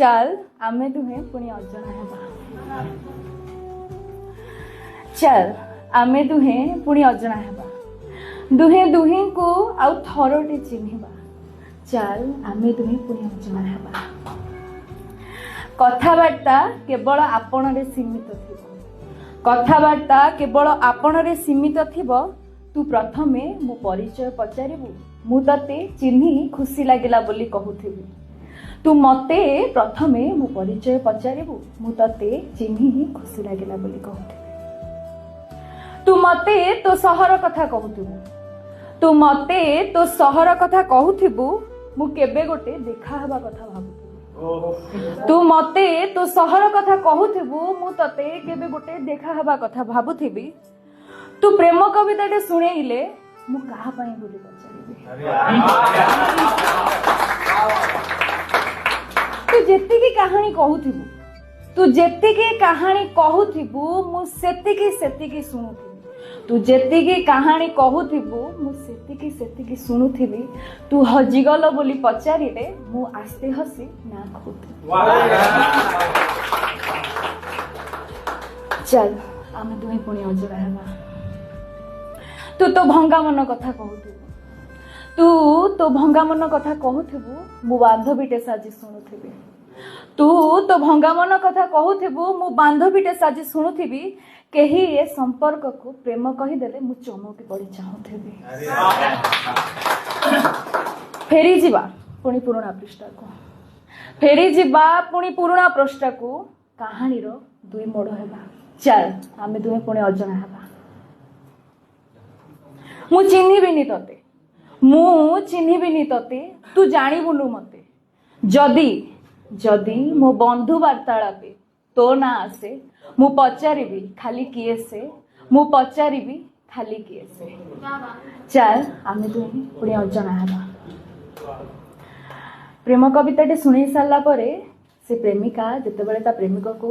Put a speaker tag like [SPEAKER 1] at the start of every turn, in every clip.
[SPEAKER 1] चल आमे दुहे पुणी अजଣା हेबा चल आमे दुहे पुणी अजଣା हेबा दुहे दुहे को आउ थरटे चिन्हिबा चल आमे दुहे पुणी अजଣା हेबा कथाबार्ता केवल आपणरे सीमित थिबो कथाबार्ता केवल आपणरे सीमित थिबो तू प्रथमे मो परिचय पचारिबु मु तते चिन्हि खुशी लागिला बोली कहूथिबि तू मते प्रथमे मो परिचय पचारिबु मु तते चिन्हि खुशी लागिला बोली कहूथिबि तू मते तो सहर कथा कहूथिबु तू मते तो सहर कथा कहूथिबु मु केबे गोटे देखा हबा कथा भाबुथिबि तू मते तो सहर कथा कहूथिबु मु तते केबे गोटे देखा हबा कथा भाबुथिबि तू प्रेम कविताटे सुनेइले मु काहा पई बोली पचारिबि तू जेतिकी कहानी कहूथिबु तू जेतिकी कहानी कहूथिबु मु सेतिकी सेतिकी सुनुथिबि तू जेतिकी कहानी कहूथिबु मु सेतिकी सुनुथिबि तू हजिगल बोली पचारिले मु आस्ते हसी ना कहूथिबि चल आमे दुहे पुणी अजरा हेबा तू तो भंगा मन कथा कहूथिबु तू तो भंगा मन कथा कहूथिबु मु बांधवीटे साजी सुनुथिबि तू तो भंगा मन कथा कहूथिबु मु बांधवीटे साजी सुनुथिबि केही ए संपर्क को प्रेम कहीदेले मु चमकी पड़ी चाहूथिबि फेरी जीवा पुणी पुराणा पृष्ठा को फेरी जीवा पुणी पुराणा पृष्ठा को कहानी रो दुई मोड़ हेबा चल आमे दुहे पुणी अजଣା हेबा मु चिन्हिबिनी तते तू जानिबुनु मते जदी जदी मो बंधु वार्तालापे तो ना आसे मु पचारिबी खाली किए से मु पचारिबी खाली किए से चल आमे दुहे पुणी अजଣା हेबा प्रेम कविताटे शुणी सारा परे से प्रेमिका जेतेबेले ता प्रेमिक को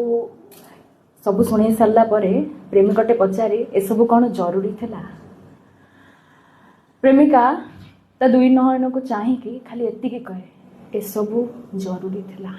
[SPEAKER 1] सब शुणी सारा परे प्रेमिकटे पचारे ए सब कौन जरूरी थिला प्रेमिका ता दुई नयन को चाहिए खाली एतिकी कहे ए सब जरूरी थिला।